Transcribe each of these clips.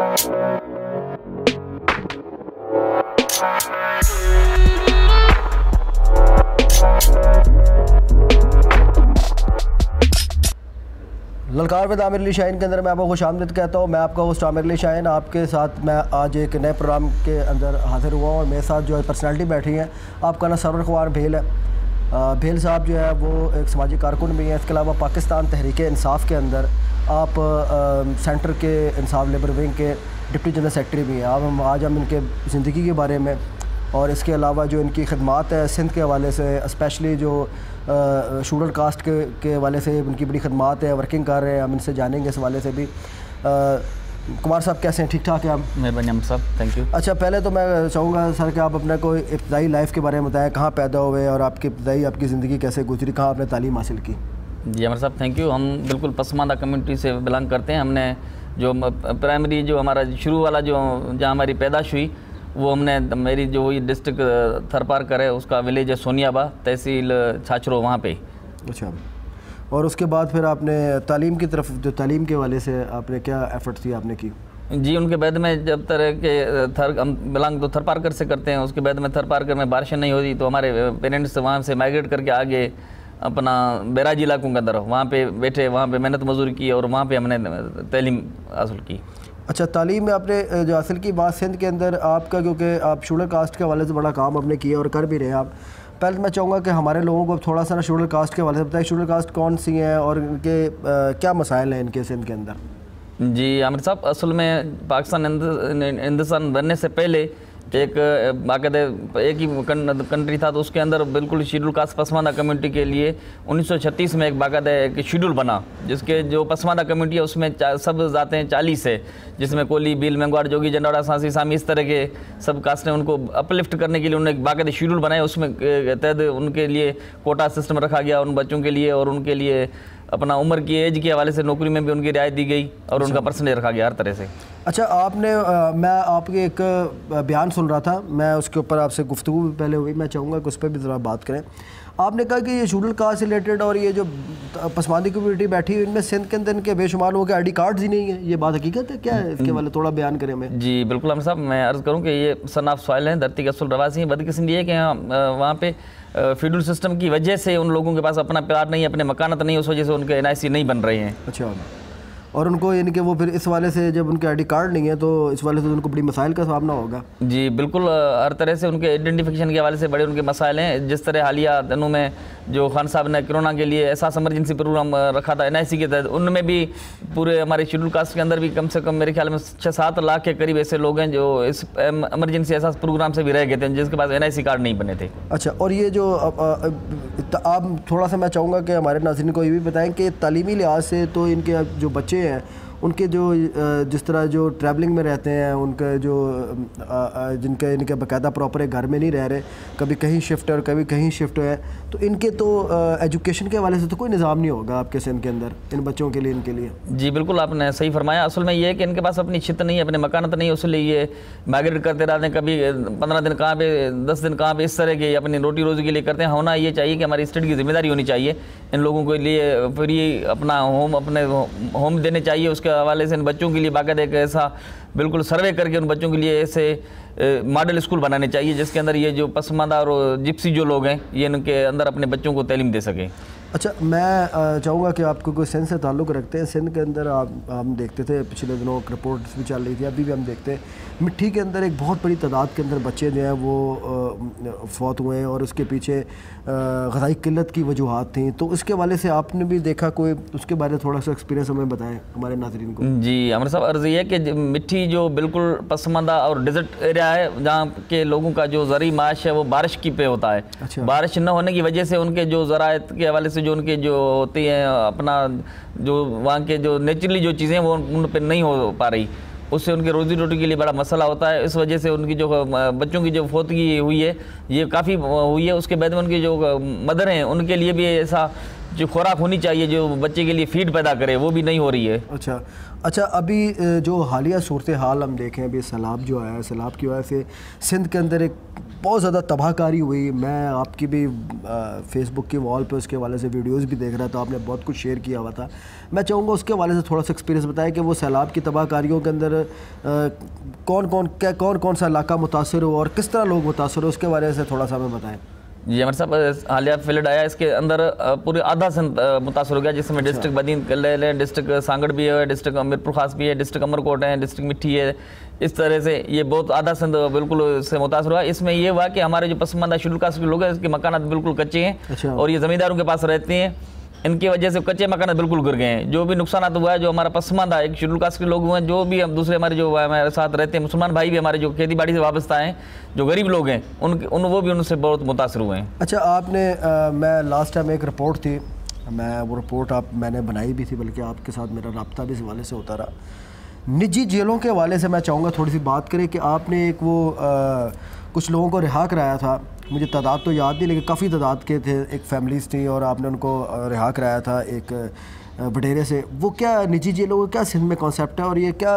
ललकार में आमिर शाहीन के अंदर मैं आपको खुशामदीद कहता हूँ। मैं आपका होस्ट आमिर शाहीन, आपके साथ मैं आज एक नए प्रोग्राम के अंदर हाजिर हुआ हूँ और मेरे साथ जो है पर्सनैलिटी बैठी है। आपका नाम सरवन कुमार भील है। भील साहब जो है वो एक समाजी कारकुन भी हैं। इसके अलावा पाकिस्तान तहरीक-ए-इंसाफ के अंदर आप सेंटर के इंसाफ लेबर विंग के डिप्टी जनरल सेक्रेटरी भी हैं। आज हम इनके ज़िंदगी के बारे में और इसके अलावा जो इनकी खदमात है सिंध के हवाले से, स्पेशली जो शेड्यूल्ड कास्ट के हवाले से उनकी बड़ी खदमात है, वर्किंग कर रहे हैं, हम इनसे जानेंगे इस हवाले से भी। कुमार साहब कैसे हैं? ठीक ठाक है आप? मेहरबानी अमर साहब, थैंक यू। अच्छा, पहले तो मैं चाहूँगा सर कि आप अपने कोई इब्तदाई लाइफ के बारे में बताएं, कहाँ पैदा हुए और आपकी इब्तदाई आपकी ज़िंदगी कैसे गुजरी, कहाँ आपने तालीम हासिल की? जी अमर साहब, थैंक यू। हम बिल्कुल पसमानदा कम्युनिटी से बिलोंग करते हैं। हमने जो प्राइमरी जो हमारा शुरू वाला जो जहाँ हमारी पैदाश हुई वो हमने मेरी जो वही डिस्ट्रिक्ट थरपारकर है उसका विलेज है सोनियाबा, तहसील छाछरो, वहाँ पे। अच्छा, और उसके बाद फिर आपने तालीम की तरफ, जो तालीम के वाले से आपने क्या एफर्ट्स थी आपने की? जी, उनके बाद में जब तरह के हम बिलोंग तो थरपारकर से करते हैं, उसके बाद में थरपारकर में बारिशें नहीं होती तो हमारे पेरेंट्स वहाँ से माइग्रेट करके आगे अपना बैराजी इलाकों के अंदर वहाँ पे बैठे, वहाँ पे मेहनत मजदूरी की और वहाँ पे हमने तालीम हासिल की। अच्छा, तालीम में आपने जो हासिल की बात सिंध के अंदर आपका, क्योंकि आप शेड्यूल्ड कास्ट के हवाले से बड़ा काम आपने किया और कर भी रहे हैं आप। पहले मैं चाहूँगा कि हमारे लोगों को थोड़ा सा ना शेड्यूल्ड कास्ट के हवाले से बताएं, शेड्यूल्ड कास्ट कौन सी हैं और इनके क्या मसाइल हैं इनके सिंध के अंदर? जी आमिर साहब, असल में पाकिस्तान हिंदुस्तान बनने से पहले एक बाकायदा एक ही कंट्री था, तो उसके अंदर बिल्कुल शेड्यूल कास्ट पसमानदा कम्युनिटी के लिए 1936 में एक बाकायदा एक शेड्यूल बना, जिसके जो पसमानदा कम्युनिटी है उसमें सब जाते हैं 40 है, जिसमें कोली, भील, मेंगवार, जोगी, जंडौरा, सांसी, सामी, इस तरह के सब कास्ट ने उनको अपलिफ्ट करने के लिए उन्होंने एक बाकायदा शेड्यूल बनाया। उसमें तहत उनके लिए कोटा सिस्टम रखा गया उन बच्चों के लिए, और उनके लिए अपना उम्र की एज के हवाले से नौकरी में भी उनकी रियायत दी गई और उनका परसेंटेज रखा गया हर तरह से। अच्छा, आपने मैं आपके एक बयान सुन रहा था, मैं उसके ऊपर आपसे गुफ्तगू भी पहले हुई, मैं चाहूँगा कि उस पर भी ज़रा बात करें। आपने कहा कि ये शेड्यूल्ड कास्ट से रिलेटेड और ये जो पसमानदी कम्युनिटी बैठी है इनमें सिंध के अंदर इनके बेशुमार लोगों के ID कार्ड्स ही नहीं है, ये बात हकीकत है क्या है? इसके वाले थोड़ा बयान करें हमें। जी बिल्कुल अमर साहब, मैं अर्ज़ करूँ कि ये सन ऑफ सॉइल हैं, धरती के असल रवासी हैं। बदकिस्मती ये कि वहाँ पे फेडरल सिस्टम की वजह से उन लोगों के पास अपना प्यार नहीं, अपने मकानत नहीं, उस वजह से उनके NIC नहीं बन रहे हैं। अच्छा, और उनको यानी कि वो फिर इस वाले से जब उनके ID कार्ड नहीं है तो इस वाले से उनको बड़ी मसाइल का सामना होगा? जी बिल्कुल, हर तरह से उनके आइडेंटिफिकेशन के हवाले से बड़े उनके मसाइल हैं। जिस तरह हालिया दिनों में जो खान साहब ने कोरोना के लिए एहसास इमरजेंसी प्रोग्राम रखा था NIC के तहत, उनमें भी पूरे हमारे शेड्यूल कास्ट के अंदर भी कम से कम मेरे ख्याल में 6-7 लाख के करीब ऐसे लोग हैं जो इस इमरजेंसी एहसास प्रोग्राम से भी रह गए थे, जिसके पास NIC कार्ड नहीं बने थे। अच्छा, और ये जो आप थोड़ा सा मैं चाहूँगा कि हमारे नाज़रीन को ये भी बताएं कि तालीमी लिहाज से तो इनके जो बच्चे हैं उनके जो जिस तरह जो ट्रैवलिंग में रहते हैं, उनके जो जिनके इनके बाकायदा प्रॉपर घर में नहीं रह रहे, कभी कहीं शिफ्ट है और कभी कहीं शिफ्ट है, तो इनके तो एजुकेशन के हवाले से तो कोई निज़ाम नहीं होगा आपके सिंध के अंदर इन बच्चों के लिए, इनके लिए? जी बिल्कुल, आपने सही फरमाया। असल में ये है कि इनके पास अपनी छित नहीं है, अपने मकानत नहीं है, उसलिए ये माइग्रेट करते रहते हैं। कभी 15 दिन कहाँ पे, 10 दिन कहाँ पे, इस तरह के अपनी रोटी रोज़ी के लिए करते हैं। होना ये चाहिए कि हमारी स्टेट की जिम्मेदारी होनी चाहिए इन लोगों के लिए, फ्री अपना अपने होम देने चाहिए। उसके हवाले से इन बच्चों के लिए बाकायदा एक ऐसा बिल्कुल सर्वे करके उन बच्चों के लिए ऐसे मॉडल स्कूल बनाने चाहिए जिसके अंदर ये जो पसमानदा और जिप्सी जो लोग हैं ये इनके अंदर अपने बच्चों को तालीम दे सकें। अच्छा, मैं चाहूँगा कि आपको कोई सिंध से ताल्लुक़ रखते हैं। सिंध के अंदर हम देखते थे पिछले दिनों रिपोर्ट्स भी चल रही थी, अभी भी हम देखते हैं मिट्टी के अंदर एक बहुत बड़ी तादाद के अंदर बच्चे जो हैं वो फौत हुए हैं और उसके पीछे ग़िज़ाई किल्लत की वजूहात थी। तो उसके वाले से आपने भी देखा कोई, उसके बारे में थोड़ा सा एक्सपीरियंस हमें बताएं हमारे नाज़रीन को। जी अमर साहब, अर्ज़ ये है कि मिट्टी जो बिल्कुल पसमानदा और डिज़र्ट एरिया है जहाँ के लोगों का जो ज़री माश है वो बारिश की पे होता है। अच्छा। बारिश न होने की वजह से उनके जो ज़राअत के हवाले से जो उनके जो होती हैं अपना जो वहाँ के जो नेचुरली जो चीज़ें वो उन पर नहीं हो पा रही, उससे उनके रोज़ी रोटी के लिए बड़ा मसला होता है। इस वजह से उनकी जो बच्चों की जो फौतगी हुई है ये काफ़ी हुई है। उसके बाद में उनकी जो मदर हैं उनके लिए भी ऐसा जो खुराक होनी चाहिए जो बच्चे के लिए फीड पैदा करे वो भी नहीं हो रही है। अच्छा, अभी जो हालिया सूरत हाल हम देखें, अभी सैलाब जो आया है, सैलाब की वजह से सिंध के अंदर एक बहुत ज़्यादा तबाहकारी हुई। मैं आपकी भी फेसबुक की वॉल पे उसके हवाले से वीडियोस भी देख रहा था, आपने बहुत कुछ शेयर किया हुआ था। मैं चाहूँगा उसके हवाले से थोड़ा सा एक्सपीरियंस बताएं कि वो सैलाब की तबाहकारियों के अंदर कौन कौन सा इलाका मुतासर हो और किस तरह लोग मुतासर हो, उसके बारे से थोड़ा सा हमें बताएँ। जी अमर साहब, हालिया फ्लड आया, इसके अंदर पूरे आधा सिंध मुतासर हो गया, जिसमें डिस्ट्रिक्ट बदीन ले लें, डिस्ट्रिक्ट सांगड़ भी है, डिस्ट्रिक्ट अमीरपुर खास भी है, डिस्ट्रिक्ट अमरकोट है, डिस्ट्रिक्ट मिट्टी है। इस तरह से ये बहुत आधा सिंध बिल्कुल से मुतासर हुआ। इसमें ये हुआ कि हमारे जो पसमानदा शेड्यूल कास्ट के लोग हैं, इसके मकानात बिल्कुल कच्चे हैं और ये ज़मींदारों के पास रहते हैं। इनकी वजह से कच्चे मकान बिल्कुल गिर गए हैं। जो भी नुकसान हुआ है, जो हमारा पसमानदा एक शेड्यूल कास्ट के लोग हुए हैं, जो भी हम दूसरे हमारे जो हमारे साथ रहते हैं मुसलमान भाई भी हमारे जो खेती बाड़ी से वाबस्ता हैं, जो गरीब लोग हैं, वो भी उनसे बहुत मुतासर हुए हैं। अच्छा, आपने मैं लास्ट टाइम एक रिपोर्ट थी, वो रिपोर्ट मैंने बनाई भी थी, बल्कि आपके साथ मेरा रब्ता भी इस हवाले से होता रहा। निजी जेलों के हवाले से मैं चाहूँगा थोड़ी सी बात करें कि आपने एक कुछ लोगों को रिहा कराया था, मुझे तादाद तो याद नहीं लेकिन काफ़ी तादाद के थे, एक फैमिलीज़ थी और आपने उनको रिहा कराया था एक बडेरे से। वो क्या निजी जेलों का क्या सिंध में कॉन्सेप्ट है और ये क्या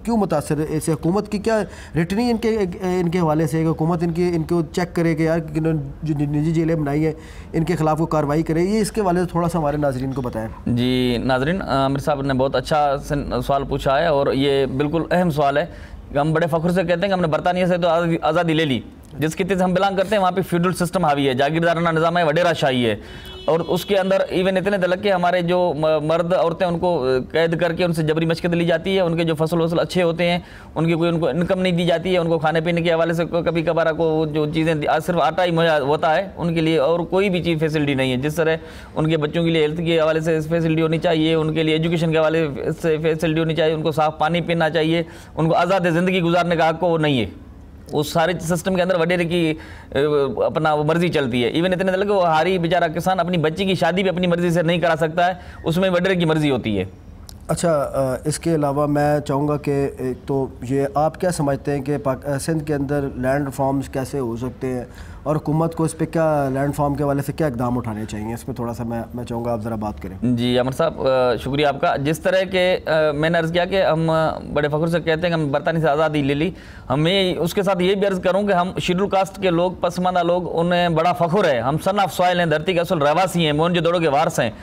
क्यों मुतासर है इससे? हुकूमत की क्या रिटनी इनके हवाले से हुकूमत इनको चेक करे कि यार जो निजी जेलें बनाई हैं इनके ख़िलाफ़ वो कार्रवाई करे, ये इसके हवाले से थोड़ा सा हमारे नाजरीन को बताएं। जी नाजरीन, आमिर साहब ने बहुत अच्छा सवाल पूछा है और ये बिल्कुल अहम सवाल है। हम बड़े फ़ख्र से कहते हैं कि हमने बरतानिया से तो आज़ादी ले ली। जिस खिते से हम बिलोंग करते हैं वहाँ पे फ्यूडल सिस्टम हावी है, जागीरदाराना निज़ाम है, वडेरा शाही है और उसके अंदर इवन इतने तलक के हमारे जो मर्द औरतें उनको कैद करके उनसे जबरी मशक़त ली जाती है। उनके जो फसल वसल अच्छे होते हैं उनको इनकम नहीं दी जाती है। उनको खाने पीने के हवाले से कभी कभार को जो चीज़ें सिर्फ आटा ही मुहैया होता है उनके लिए और कोई भी चीज़ फैसिलिटी नहीं है। जिस तरह उनके बच्चों के लिए हेल्थ के हवाले से फैसिलिटी होनी चाहिए, उनके लिए एजुकेशन के हवाले से फैसिलिटी होनी चाहिए, उनको साफ़ पानी पीना चाहिए, उनको आज़ाद ज़िंदगी गुजारने का हक़ वो नहीं है। उस सारे सिस्टम के अंदर वडेरे की अपना वो मर्जी चलती है। इवन इतने तक वो हारी बेचारा किसान अपनी बच्ची की शादी भी अपनी मर्जी से नहीं करा सकता है, उसमें वडेरे की मर्जी होती है। अच्छा, इसके अलावा मैं चाहूँगा कि एक तो ये आप क्या समझते हैं कि सिंध के अंदर लैंड रिफॉर्म्स कैसे हो सकते हैं और हुकूमत को इस पर क्या लैंड रिफॉर्म के हवाले से क्या इकदाम उठाने चाहिए, इसमें थोड़ा सा मैं चाहूँगा आप ज़रा बात करें। जी अमर साहब, शुक्रिया आपका। जिस तरह के मैंने अर्ज़ किया कि हम बड़े फ़ख्र से कहते हैं कि हम बरतानी से आज़ादी ले ली, हमें उसके साथ ये भी अर्ज़ करूँ कि हम शेड्यूल कास्ट के लोग, पसमानदा लोग, उन्हें बड़ा फ़ख्र है। हम सन ऑफ सॉइल हैं, धरती के असल रहवासी हैं, मोहनजोदड़ो के वारस हैं।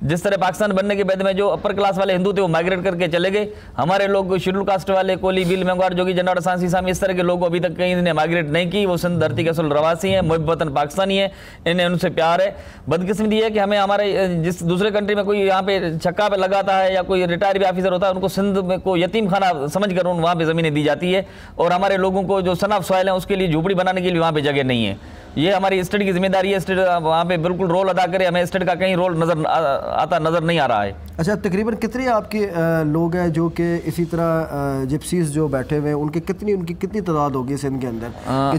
जिस तरह पाकिस्तान बनने के बाद में जो अपर क्लास वाले हिंदू थे वो माइग्रेट करके चले गए, हमारे लोग शेड्यूल कास्ट वाले कोली, भील, मेंगवार, जोगी, जंडाड़, सांसी, सामी, इस तरह के लोग अभी तक कहीं ने माइग्रेट नहीं की। वो सिंध धरती के असल रवासी हैं, मुहब्बत वतन पाकिस्तानी है, इन्हें उनसे प्यार है। बदकिस्मती है कि हमें हमारे जिस दूसरे कंट्री में कोई यहाँ पे छक्का पे लगाता है या कोई रिटायर भी ऑफिसर होता है, उनको सिंध में को यतीम खाना समझ कर वहाँ पर ज़मीनें दी जाती है और हमारे लोगों को जो सन ऑफ सॉइल है उसके लिए झोपड़ी बनाने के लिए वहाँ पर जगह नहीं है। ये हमारी स्टेट की जिम्मेदारी है, स्टेट वहाँ पे बिल्कुल रोल अदा करे, हमें स्टेट का कहीं रोल नज़र नहीं आ रहा है। अच्छा, तकरीबन कितने आपके लोग हैं जो कि इसी तरह जिप्सीज जो बैठे हुए हैं, उनकी कितनी तादाद होगी सिंध के अंदर कि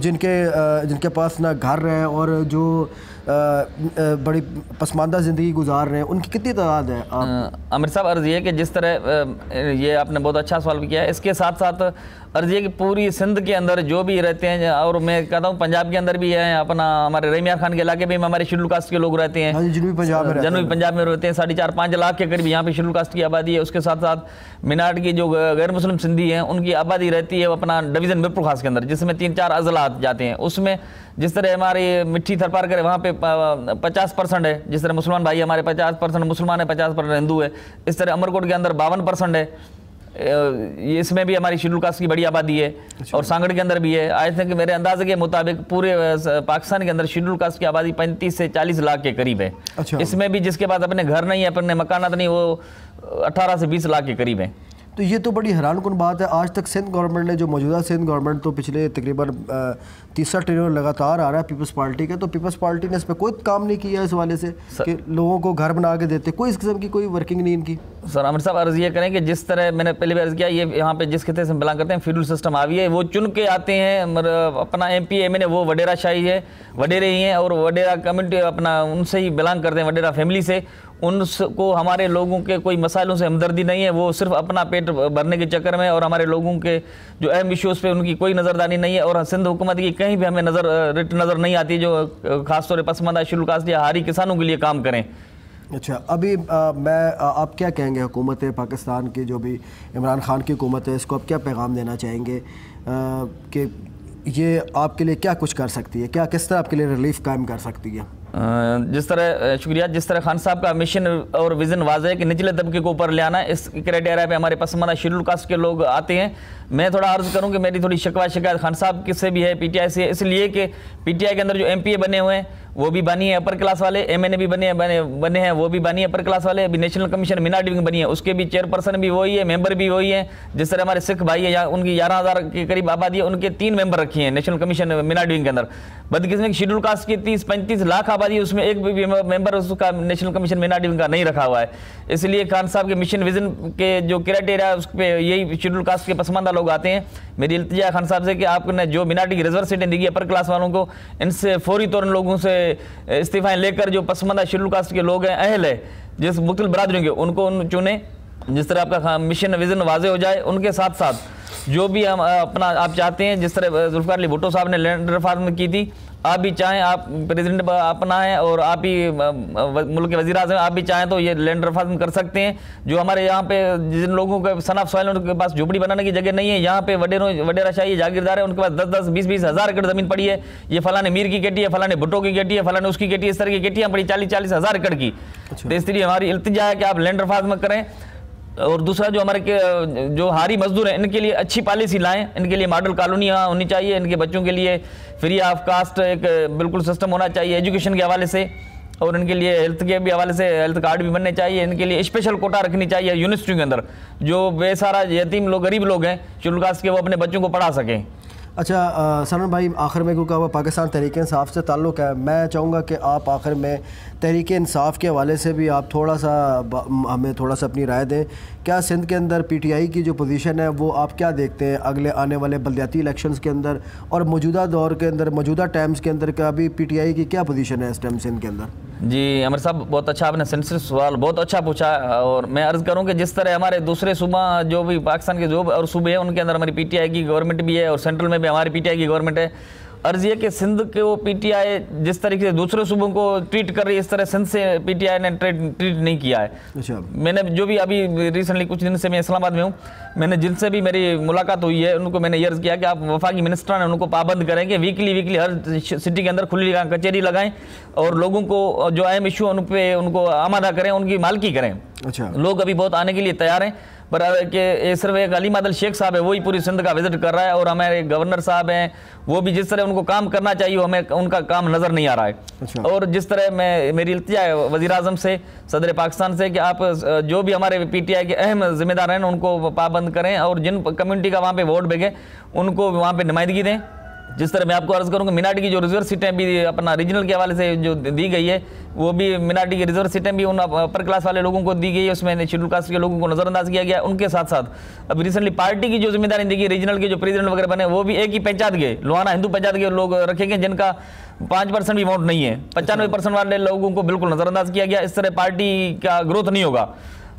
जिनके पास ना घर है और जो बड़ी पसमानदा ज़िंदगी गुजार रहे हैं, उनकी कितनी तादाद है? आमिर साहब, अर्ज़ ये कि जिस तरह ये आपने बहुत अच्छा सवाल भी किया है, इसके साथ साथ अर्ज़ ये कि पूरी सिंध के अंदर जो भी रहते हैं और मैं कहता हूँ पंजाब के अंदर भी है, अपना हमारे रहीमिया खान के इलाके में हमारे शेड्यूल कास्ट के लोग रहते हैं, जनूबी पंजाब में रहते हैं। 4.5-5 लाख के करीब यहाँ पे शेड्यूल कास्ट की आबादी है। उसके साथ साथ मिनाट की जो गैर मुस्लिम सिंधी हैं उनकी आबादी रहती है अपना डिवीज़न मिरपुर खास के अंदर, जिसमें 3-4 अजलात जाते हैं। उसमें जिस तरह हमारी मिट्टी थरपार करे वहाँ पे 50% है, जिस तरह मुसलमान भाई हमारे 50% मुसलमान है, 50% हिंदू है। इस तरह अमरकोट के अंदर 52% है। इसमें भी हमारी शेड्यूल कास्ट की बड़ी आबादी है और सांगड़ के अंदर भी है। आई थिंक मेरे अंदाजे के मुताबिक पूरे पाकिस्तान के अंदर शेड्यूल कास्ट की आबादी 35 से 40 लाख के करीब है। इसमें भी जिसके पास अपने घर नहीं है, अपने मकानात नहीं, वो 18 से 20 लाख के करीब है। तो ये तो बड़ी हैरानकुन बात है। आज तक सिंध गवर्नमेंट ने, जो मौजूदा सिंध गवर्नमेंट तो पिछले तकरीबन तीसरा टेन्योर लगातार आ रहा है पीपल्स पार्टी का, तो पीपल्स पार्टी ने इस पर कोई काम नहीं किया इस हवाले से कि लोगों को घर बना के देते, कोई इस किस्म की कोई वर्किंग नहीं इनकी। सर आमिर साहब, अर्ज़ ये करें कि जिस तरह मैंने पहले भी अर्ज़ किया, ये यहाँ पे जिस खिते से हम बिलोंग करते हैं फ्यूडल सिस्टम हावी है, वो चुन के आते हैं अपना MP MNA, वो वडेरा शाही है, वडेरे ही हैं और वडेरा कम्युनिटी अपना उनसे ही बिलोंग करते हैं, वडेरा फैमिली से। उनको हमारे लोगों के कोई मसाइलों से हमदर्दी नहीं है, वो सिर्फ अपना पेट भरने के चक्कर में और हमारे लोगों के जो अहम इश्यूज़ पे उनकी कोई नज़रदारी नहीं है। और सिंध हुकूमत की कहीं भी हमें नज़र नहीं आती जो खासतौर पर पसमानदा शेड्यूल कास्ट या हारी किसानों के लिए काम करें। अच्छा, अभी आप क्या कहेंगे हुकूमत पाकिस्तान की, जो भी इमरान खान की हुकूमत है, इसको आप क्या पैगाम देना चाहेंगे कि ये आपके लिए क्या कुछ कर सकती है, क्या किस तरह आपके लिए रिलीफ कायम कर सकती है? जिस तरह शुक्रिया, जिस तरह खान साहब का मिशन और विज़न वाज़ेह है कि निचले तबके को ऊपर ले आना, इस क्राइटेरिया पे हमारे पसमानदा शेड्यूल कास्ट के लोग आते हैं। मैं थोड़ा अर्ज़ करूं कि मेरी थोड़ी शिकवा शिकायत खान साहब से भी है, पीटीआई से, इसलिए कि पीटीआई के अंदर जो एमपीए बने हुए हैं वो भी बनी है अपर क्लास वाले, एमएनए भी बने हैं वो भी बनी है अपर क्लास वाले, अभी नेशनल कमीशन मिनार्टी विंग बनी है उसके भी चेयरपर्सन भी वही है, मेंबर भी वही है। जिस तरह हमारे सिख भाई है, या उनकी 11,000 के करीब आबादी है, उनके 3 मेंबर रखी हैं नेशनल कमीशन मिनार्टी विंग के अंदर। बदकिस्मती शेड्यूल कास्ट की 30-35 लाख आबादी है, उसमें एक भी मेंबर उसका नेशनल कमीशन मिनार्टी विंग का नहीं रखा हुआ है। इसलिए खान साहब के मिशन विजन के जो क्राइटेरिया है उस पर यही शेड्यूल कास्ट के पसमानदा लोग आते हैं। मेरी इल्तिजा खान साहब से कि आपने जो मिनार्टी की रिजर्व सीटें दी अपर क्लास वालों को, इनसे फौरी तौर लोगों से इस्तीफाएं लेकर जो पसमानदा शेड्यूल कास्ट के लोग हैं, अहल है जिस मुख्तलिफ बरादरियों के, उनको चुने। जिस तरह आपका मिशन विजन वाजे हो जाए, उनके साथ साथ जो भी हम अपना आप चाहते हैं, जिस तरह जुल्फ़िकार अली भुट्टो साहब ने लैंड रिफॉर्म की थी, आप भी चाहें, आप प्रेसिडेंट अपना है और आप ही मुल्क के वज़ीर आज़म, आप भी चाहें तो ये लैंड रिफॉर्म कर सकते हैं। जो हमारे यहाँ पे जिन लोगों के सनाफ सॉइल उनके पास झोपड़ी बनाने की जगह नहीं है, यहाँ पे वडेराशाही जागीरदार है, उनके पास 10-10, 20-20 हज़ार एकड़ ज़मीन पड़ी है। ये फलाने मीर की केटी है, फलाने भुट्टो की केटी है, फलाने उसकी केटी है, इस तरह की केटियाँ पड़ी 40-40 हज़ार एकड़ की। तो इसलिए हमारी इल्तिजा है कि आप लैंड रिफॉर्म करें। और दूसरा, जो हमारे के जो हारी मजदूर हैं, इनके लिए अच्छी पॉलिसी लाएं, इनके लिए मॉडल कॉलोनी होनी चाहिए, इनके बच्चों के लिए फ्री ऑफ कास्ट एक बिल्कुल सिस्टम होना चाहिए एजुकेशन के हवाले से, और इनके लिए हेल्थ के भी हवाले से हेल्थ कार्ड भी बनने चाहिए। इनके लिए स्पेशल कोटा रखनी चाहिए यूनिवर्सिटी के अंदर, जो बेसहारा यतीम लोग, गरीब लोग हैं शेड्यूल कास्ट के, वो अपने बच्चों को पढ़ा सकें। अच्छा सरवन भाई, आखिर में क्योंकि वो पाकिस्तान तहरीक-ए-इंसाफ से ताल्लुक़ है, मैं चाहूँगा कि आप आखिर में तहरीक-ए-इंसाफ के हवाले से भी आप थोड़ा सा हमें थोड़ा सा अपनी राय दें। क्या सिंध के अंदर पीटीआई की जो पोजीशन है वो आप क्या देखते हैं अगले आने वाले बलदियाती इलेक्शंस के अंदर, और मौजूदा दौर के अंदर, मौजूदा टाइम्स के अंदर का भी पीटीआई की क्या पोजीशन है इस टाइम सिंध के अंदर? जी अमर साहब, बहुत अच्छा आपने सेंसिटिव सवाल बहुत अच्छा पूछा। और मैं अर्ज़ करूं कि जिस तरह हमारे दूसरे सूबा जो भी पाकिस्तान के जो और सूबे हैं, उनके अंदर हमारी पीटीआई की गवर्नमेंट भी है और सेंट्रल में भी हमारी पीटीआई की गवर्नमेंट है। अर्ज़ ये कि सिंध के वो पीटीआई जिस तरीके से दूसरे सूबों को ट्रीट कर रही है, इस तरह सिंध से पीटीआई ने ट्रीट नहीं किया है। अच्छा, मैंने जो भी अभी रिसेंटली कुछ दिन से मैं इस्लामाबाद में हूँ, मैंने जिनसे भी मेरी मुलाकात हुई है उनको मैंने ये अर्ज़ किया कि आप वफाकी मिनिस्टर हैं, उनको पाबंद करें कि वीकली हर सिटी के अंदर खुली कचहरी लगाएं और लोगों को जो अहम इशू उन पे उनको आमादा करें, उनकी मालकी करें। अच्छा, लोग अभी बहुत आने के लिए तैयार हैं, पर कि सिर्फ एक अली मादल शेख साहब है वही पूरी सिंध का विजिट कर रहा है, और हमारे गवर्नर साहब हैं वो भी जिस तरह उनको काम करना चाहिए हमें उनका काम नज़र नहीं आ रहा है। अच्छा। और जिस तरह मेरी इल्तिजा है वज़ीर आज़म से, सदर पाकिस्तान से, कि आप जो भी हमारे पीटीआई के अहम जिम्मेदार हैं उनको पाबंद करें, और जिन कम्युनिटी का वहाँ पे वोट भेगे उनको वहाँ पे नुमाइंदगी दें। जिस तरह मैं आपको अर्ज़ करूँगा, मिनार्टी की जो रिजर्व सीटें भी अपना रीजनल के हवाले से जो दी गई है, वो भी मिनार्टी की रिजर्व सीटें भी उन अपर क्लास वाले लोगों को दी गई है, उसमें शेड्यूल कास्ट के लोगों को नज़रअंदाज किया गया। उनके साथ साथ अब रिसेंटली पार्टी की जो जिम्मेदारी दी गई, रीजनल के जो प्रेसिडेंट वगैरह बने, वो भी एक ही पंचायत के, लोहाना हिंदू पंचायत के लोग रखे गए, जिनका 5% भी वोट नहीं है। 95% वाले लोगों को बिल्कुल नज़रअंदाज किया गया। इस तरह पार्टी का ग्रोथ नहीं होगा।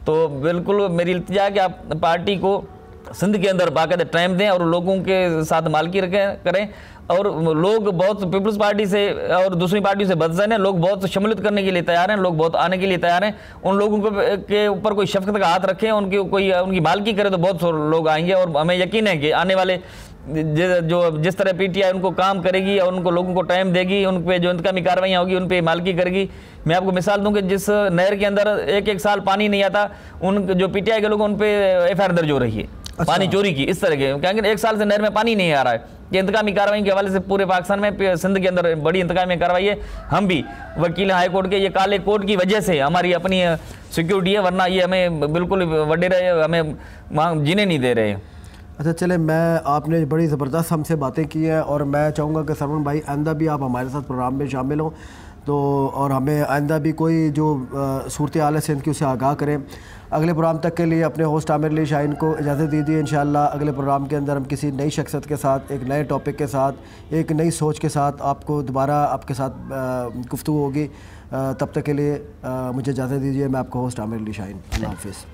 तो बिल्कुल मेरी इल्तिजा है कि आप पार्टी को सिंध के अंदर बाकायदा टाइम दें और लोगों के साथ मालकी करें। और लोग बहुत पीपल्स पार्टी से और दूसरी पार्टी से बदजन है, लोग बहुत शमूलियत करने के लिए तैयार हैं, लोग बहुत आने के लिए तैयार हैं। उन लोगों के ऊपर कोई शफकत का हाथ रखें, उनकी मालकी करे तो बहुत लोग आएंगे। और हमें यकीन है कि आने वाले जिस तरह पीटीआई उनको काम करेगी और उनको लोगों को टाइम देगी, उन पे जो इंतकामी कार्रवाइयाँ होगी उन पे मालकी करेगी। मैं आपको मिसाल दूं कि जिस नहर के अंदर एक साल पानी नहीं आता, उन जो पीटीआई के लोग उन पे एफआईआर दर्ज हो रही है। अच्छा। पानी चोरी की, इस तरह के, क्योंकि 1 साल से नहर में पानी नहीं आ रहा है। ये इंतकामी कार्रवाई के हवाले से पूरे पाकिस्तान में सिंध के अंदर बड़ी इंतकामी कार्रवाई है। हम भी वकील हाई कोर्ट के ये काले कोर्ट की वजह से हमारी अपनी सिक्योरिटी है, वरना ये हमें बिल्कुल वडेरे हमें जीने नहीं दे रहे। अच्छा चले, मैं आपने बड़ी ज़बरदस्त हमसे बातें की हैं, और मैं चाहूँगा कि सरवन भाई आइंदा भी आप हमारे साथ प्रोग्राम में शामिल हों, तो और हमें आइंदा भी कोई जो सूरत हाल है सिंध की उसे आगाह करें। अगले प्रोग्राम तक के लिए अपने होस्ट आमिर अली शाहीन को इजाज़त दीजिए। इंशाअल्लाह अगले प्रोग्राम के अंदर हम किसी नई शख्सियत के साथ, एक नए टॉपिक के साथ, एक नई सोच के साथ आपको दोबारा आपके साथ गुफ्तगू होगी। तब तक के लिए मुझे इजाज़त दीजिए। मैं आपका होस्ट आमिर अली शाहीन, अल्लाह हाफ़िज़।